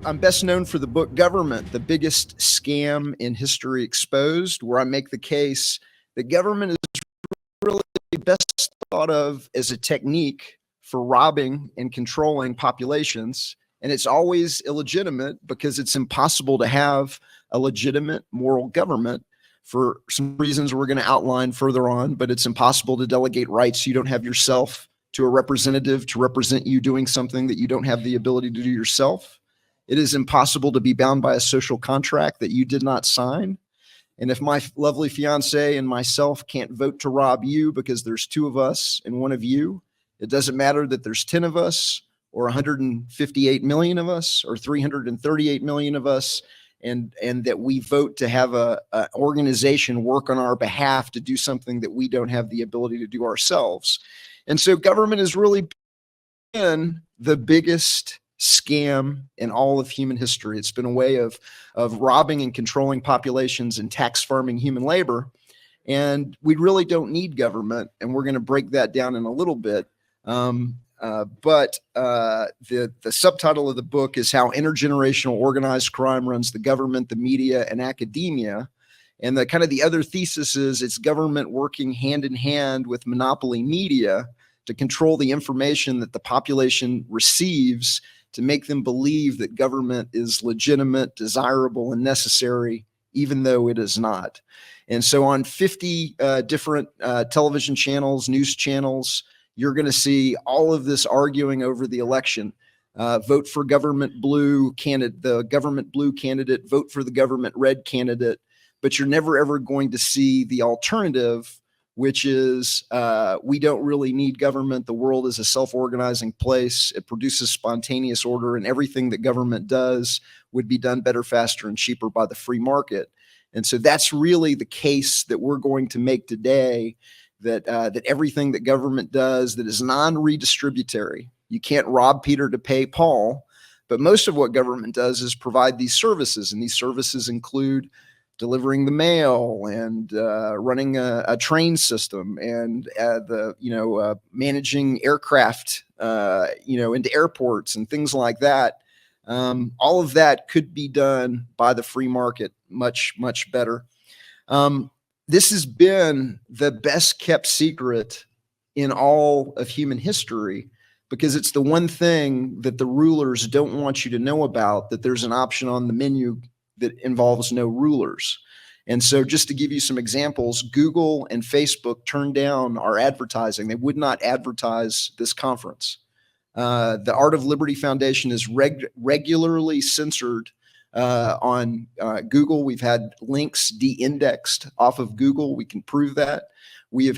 I'm best known for the book Government, the biggest scam in history exposed, where I make the case that government is really best thought of as a technique for robbing and controlling populations. And it's always illegitimate because it's impossible to have a legitimate moral government for some reasons we're going to outline further on, but it's impossible to delegate rights you don't have yourself to a representative to represent you doing something that you don't have the ability to do yourself. It is impossible to be bound by a social contract that you did not sign. And if my lovely fiance and myself can't vote to rob you because there's two of us and one of you, it doesn't matter that there's 10 of us or 158 million of us or 338 million of us, and that we vote to have a organization work on our behalf to do something that we don't have the ability to do ourselves. And so government has really been the biggest scam in all of human history. It's been a way of robbing and controlling populations and tax farming human labor. And we really don't need government. And we're going to break that down in a little bit. But the subtitle of the book is How Intergenerational Organized Crime Runs the Government, the Media, and Academia. And the kind of the other thesis is it's government working hand in hand with monopoly media to control the information that the population receives to make them believe that government is legitimate, desirable, and necessary, even though it is not. And so on 50 different television channels, news channels, you're going to see all of this arguing over the election. Vote for government blue candidate, the government blue candidate, vote for the government red candidate. But you're never, ever going to see the alternative, which is we don't really need government. The world is a self-organizing place. It produces spontaneous order, and everything that government does would be done better, faster, and cheaper by the free market. And so that's really the case that we're going to make today, that everything that government does that is non-redistributary. You can't rob Peter to pay Paul, but most of what government does is provide these services, and these services include delivering the mail and running a train system and managing aircraft into airports and things like that. All of that could be done by the free market much, much better. This has been the best kept secret in all of human history because it's the one thing that the rulers don't want you to know about, that there's an option on the menu that involves no rulers. And so just to give you some examples, Google and Facebook turned down our advertising. They would not advertise this conference. The Art of Liberty Foundation is regularly censored on Google. We've had links de-indexed off of Google. We can prove that. We've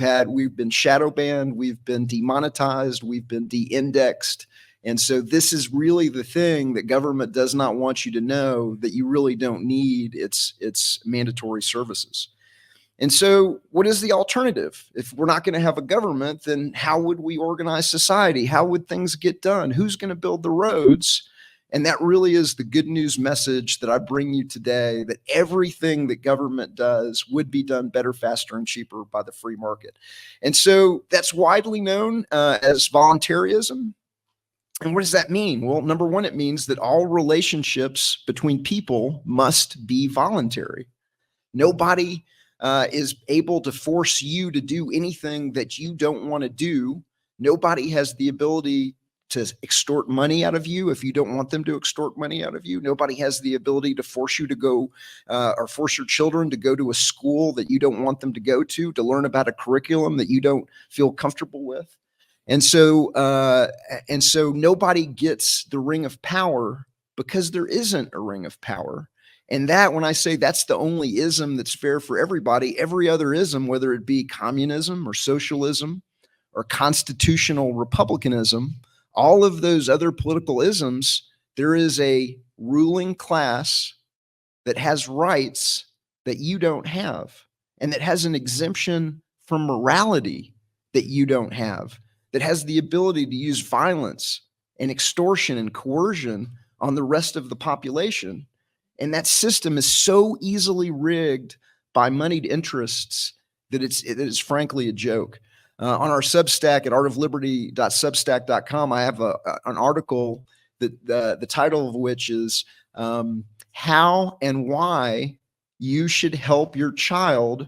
been shadow banned. We've been demonetized. We've been de-indexed. And so this is really the thing that government does not want you to know, that you really don't need its mandatory services. And so what is the alternative? If we're not going to have a government, then how would we organize society? How would things get done? Who's going to build the roads? And that really is the good news message that I bring you today, that everything that government does would be done better, faster, and cheaper by the free market. And so that's widely known as voluntarism. And what does that mean? Well, number one, it means that all relationships between people must be voluntary. Nobody is able to force you to do anything that you don't want to do. Nobody has the ability to extort money out of you if you don't want them to extort money out of you. Nobody has the ability to force you to go or force your children to go to a school that you don't want them to go to learn about a curriculum that you don't feel comfortable with. And so nobody gets the ring of power because there isn't a ring of power. And that, when I say that's the only ism that's fair for everybody, every other ism, whether it be communism or socialism or constitutional republicanism, all of those other political isms, there is a ruling class that has rights that you don't have, and that has an exemption from morality that you don't have, that has the ability to use violence and extortion and coercion on the rest of the population. And that system is so easily rigged by moneyed interests that it is frankly a joke. On our Substack at artofliberty.substack.com, I have an article the title of which is How and Why You Should Help Your Child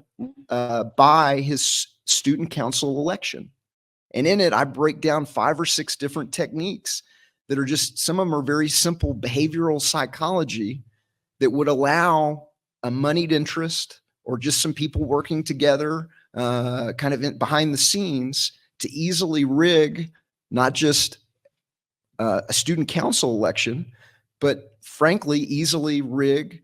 Buy His Student Council Election. And in it, I break down 5 or 6 different techniques that are just, some of them are very simple behavioral psychology that would allow a moneyed interest or just some people working together kind of behind the scenes to easily rig not just a student council election, but frankly, easily rig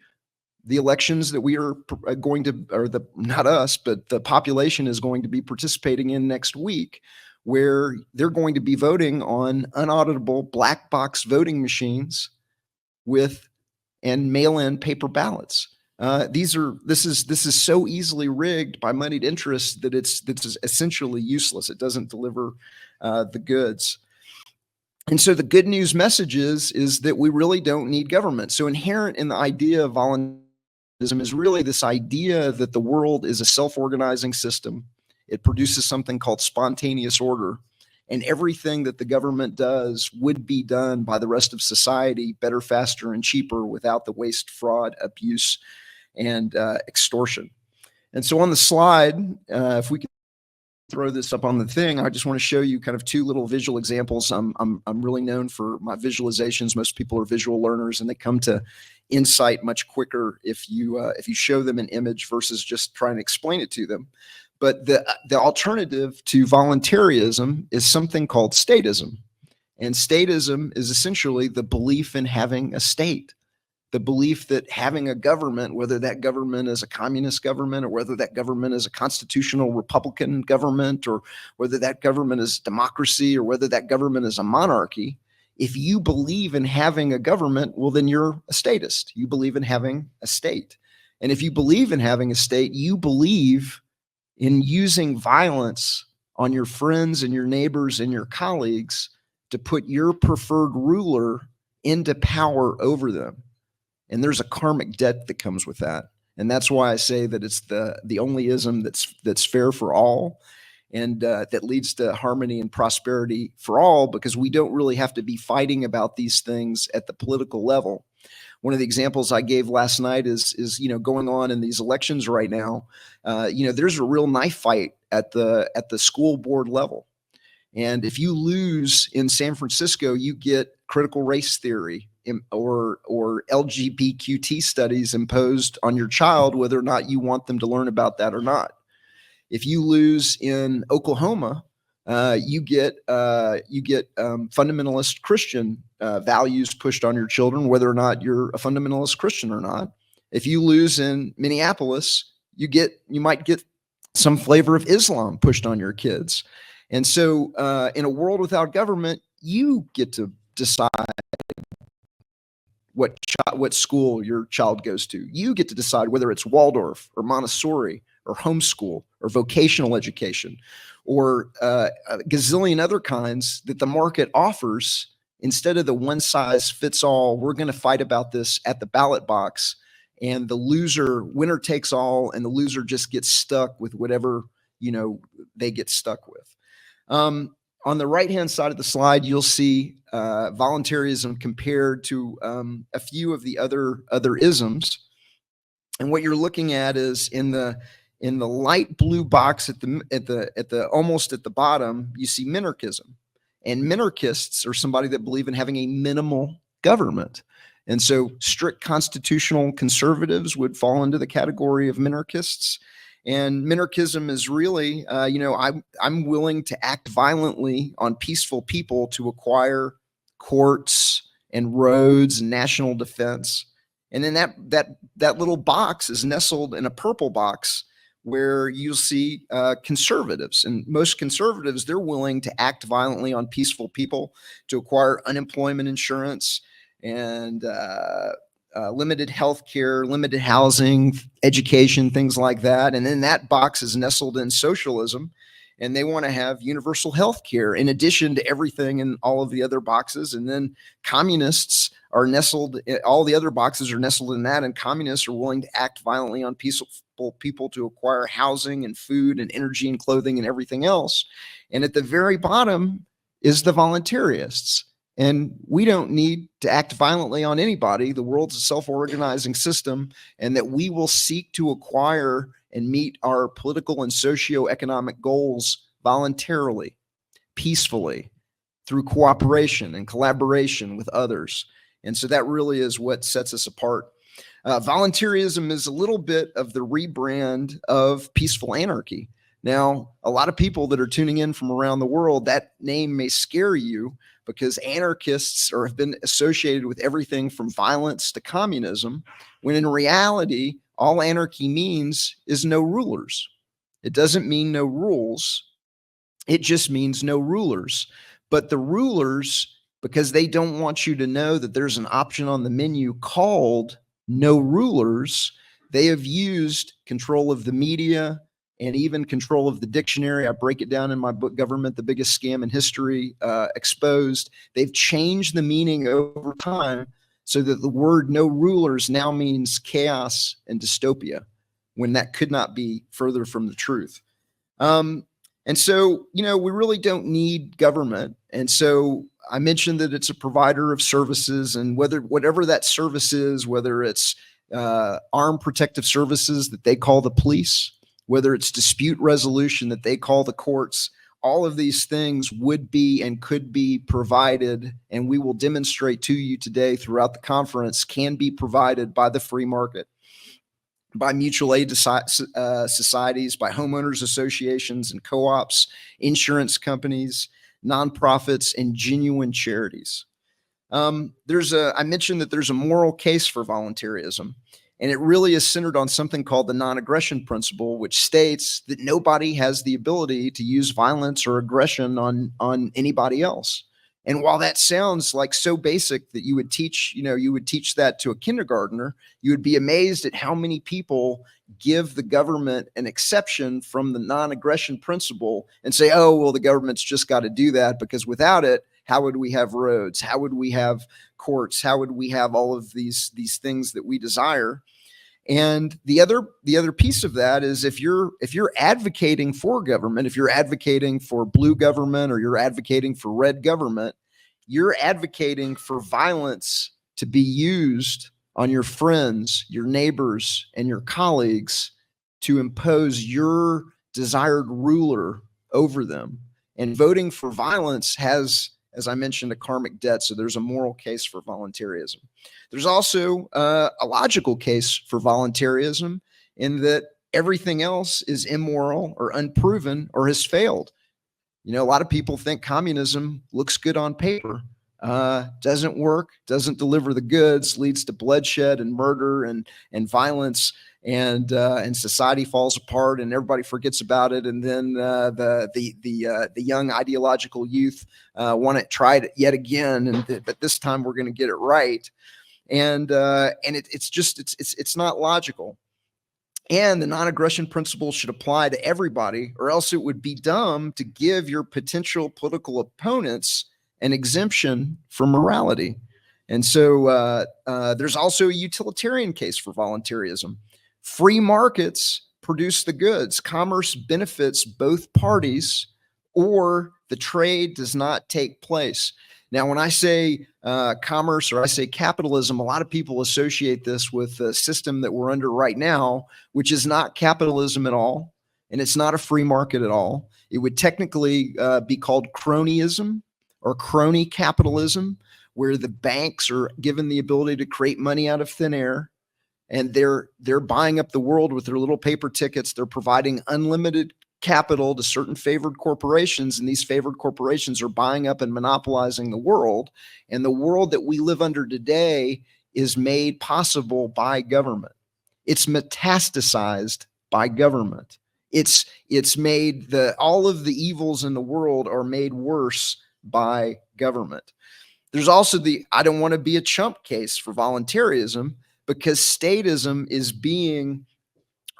the elections that we are going to, or the, not us, but the population is going to be participating in next week, where they're going to be voting on unauditable black box voting machines with and mail-in paper ballots. This is so easily rigged by moneyed interests that it's essentially useless. It doesn't deliver the goods. And so the good news message is that we really don't need government. So inherent in the idea of voluntarism is really this idea that the world is a self-organizing system. It produces something called spontaneous order, and everything that the government does would be done by the rest of society better, faster, and cheaper without the waste, fraud, abuse, and extortion. And so on the slide, if we could throw this up on the thing, I just want to show you kind of 2 little visual examples. I'm really known for my visualizations. Most people are visual learners, and they come to insight much quicker if you show them an image versus just trying to explain it to them. But the alternative to voluntarism is something called statism. And statism is essentially the belief in having a state, the belief that having a government, whether that government is a communist government or whether that government is a constitutional Republican government or whether that government is democracy or whether that government is a monarchy, if you believe in having a government, well, then you're a statist. You believe in having a state. And if you believe in having a state, you believe in using violence on your friends and your neighbors and your colleagues to put your preferred ruler into power over them. And there's a karmic debt that comes with that. And that's why I say that it's the only ism that's fair for all, and that leads to harmony and prosperity for all, because we don't really have to be fighting about these things at the political level. One of the examples I gave last night is going on in these elections right now. There's a real knife fight at the school board level. And if you lose in San Francisco, you get critical race theory or LGBTQ studies imposed on your child, whether or not you want them to learn about that or not. If you lose in Oklahoma, you get fundamentalist Christian values pushed on your children, whether or not you're a fundamentalist Christian or not. If you lose in Minneapolis, you might get some flavor of Islam pushed on your kids. And so in a world without government, you get to decide what school your child goes to. You get to decide whether it's Waldorf or Montessori or homeschool or vocational education or a gazillion other kinds that the market offers, instead of the one size fits all. We're going to fight about this at the ballot box, and winner takes all, and the loser just gets stuck with whatever they get stuck with. On the right-hand side of the slide, you'll see voluntarism compared to a few of the other isms. And what you're looking at is in the light blue box at the almost at the bottom, you see minarchism. And minarchists are somebody that believe in having a minimal government. And so strict constitutional conservatives would fall into the category of minarchists. And minarchism is really, I'm willing to act violently on peaceful people to acquire courts and roads and national defense. And then that little box is nestled in a purple box where you'll see conservatives. And most conservatives, they're willing to act violently on peaceful people to acquire unemployment insurance and limited health care, limited housing, education, things like that. And then that box is nestled in socialism, and they want to have universal health care in addition to everything in all of the other boxes. And then communists are nestled, all the other boxes are nestled in that, and communists are willing to act violently on peaceful people to acquire housing and food and energy and clothing and everything else. And at the very bottom is the voluntarists. And we don't need to act violently on anybody. The world's a self-organizing system, and that we will seek to acquire and meet our political and socio-economic goals voluntarily, peacefully, through cooperation and collaboration with others. And so that really is what sets us apart. Voluntarism is a little bit of the rebrand of peaceful anarchy. Now, a lot of people that are tuning in from around the world, that name may scare you because anarchists have been associated with everything from violence to communism, when in reality, all anarchy means is no rulers. It doesn't mean no rules. It just means no rulers. But the rulers, because they don't want you to know that there's an option on the menu called no rulers, they have used control of the media and even control of the dictionary. I break it down in my book, Government, the Biggest Scam in History, Exposed. They've changed the meaning over time so that the word no rulers now means chaos and dystopia, when that could not be further from the truth. And so, we really don't need government. And so I mentioned that it's a provider of services, and whatever that service is, whether it's armed protective services that they call the police, whether it's dispute resolution that they call the courts, all of these things would be and could be provided, and we will demonstrate to you today throughout the conference, can be provided by the free market, by mutual aid societies, by homeowners associations and co-ops, insurance companies, nonprofits, and genuine charities. I mentioned that there's a moral case for voluntarism, and it really is centered on something called the non-aggression principle, which states that nobody has the ability to use violence or aggression on anybody else. And while that sounds like so basic that you would teach that to a kindergartner, you would be amazed at how many people give the government an exception from the non-aggression principle and say, oh, well, the government's just got to do that because without it, how would we have roads? How would we have courts? How would we have all of these things that we desire? And the other piece of that is if you're advocating for government, if you're advocating for blue government or you're advocating for red government, you're advocating for violence to be used on your friends, your neighbors, and your colleagues to impose your desired ruler over them. And voting for violence has, as I mentioned, a karmic debt. So there's a moral case for voluntarism. There's also a logical case for voluntarism in that everything else is immoral or unproven or has failed. A lot of people think communism looks good on paper, doesn't work, doesn't deliver the goods, leads to bloodshed and murder and violence, and society falls apart and everybody forgets about it. And then the young ideological youth want to try it yet again, but this time we're going to get it right. And it's not logical. And the non-aggression principle should apply to everybody, or else it would be dumb to give your potential political opponents an exemption from morality. And so there's also a utilitarian case for voluntarism. Free markets produce the goods. Commerce benefits both parties, or the trade does not take place. Now, when I say commerce or I say capitalism, a lot of people associate this with the system that we're under right now, which is not capitalism at all, and it's not a free market at all. It would technically be called cronyism or crony capitalism, where the banks are given the ability to create money out of thin air, and they're buying up the world with their little paper tickets. They're providing unlimited capital to certain favored corporations, and these favored corporations are buying up and monopolizing the world. And the world that we live under today is made possible by government. It's metastasized by government. It's made all of the evils in the world are made worse by government. There's also the I don't want to be a chump case for voluntarism, because statism is being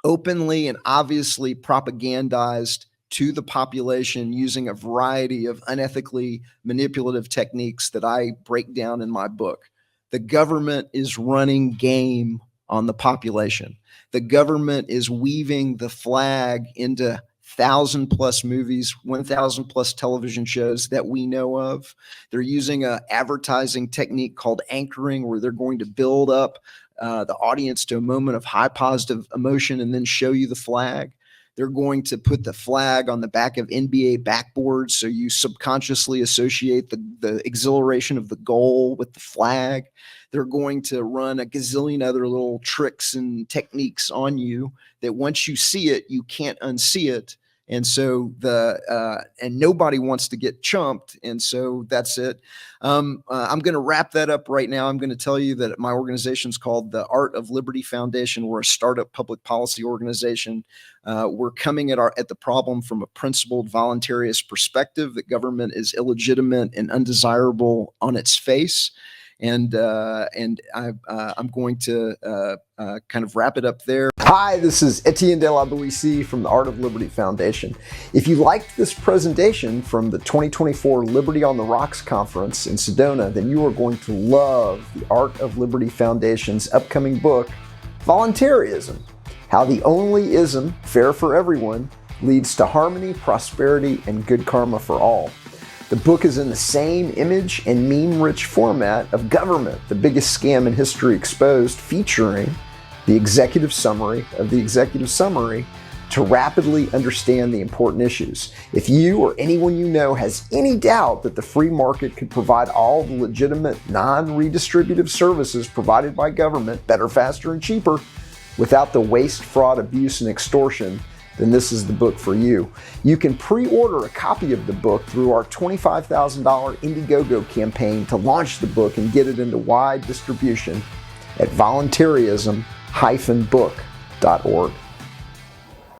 openly and obviously propagandized to the population using a variety of unethically manipulative techniques that I break down in my book. The government is running game on the population. The government is weaving the flag into 1,000 plus movies, 1,000 plus television shows that we know of. They're using an advertising technique called anchoring, where they're going to build up the audience to a moment of high positive emotion and then show you the flag. They're going to put the flag on the back of NBA backboards, so you subconsciously associate the exhilaration of the goal with the flag. They're going to run a gazillion other little tricks and techniques on you that once you see it, you can't unsee it. And so and nobody wants to get chumped. And so that's it. I'm going to wrap that up right now. I'm going to tell you that my organization is called the Art of Liberty Foundation. We're a startup public policy organization. We're coming at the problem from a principled voluntarist perspective, that government is illegitimate and undesirable on its face. And I'm going to kind of wrap it up there. Hi, this is Etienne de la Boissy from the Art of Liberty Foundation. If you liked this presentation from the 2024 Liberty on the Rocks conference in Sedona, then you are going to love the Art of Liberty Foundation's upcoming book, Voluntaryism: How the Only Ism, Fair for Everyone, Leads to Harmony, Prosperity, and Good Karma for All. The book is in the same image and meme-rich format of Government, the Biggest Scam in History Exposed, featuring the executive summary of the executive summary to rapidly understand the important issues. If you or anyone you know has any doubt that the free market could provide all the legitimate, non-redistributive services provided by government better, faster, and cheaper without the waste, fraud, abuse, and extortion, then this is the book for you. You can pre-order a copy of the book through our $25,000 Indiegogo campaign to launch the book and get it into wide distribution at voluntaryism-book.org.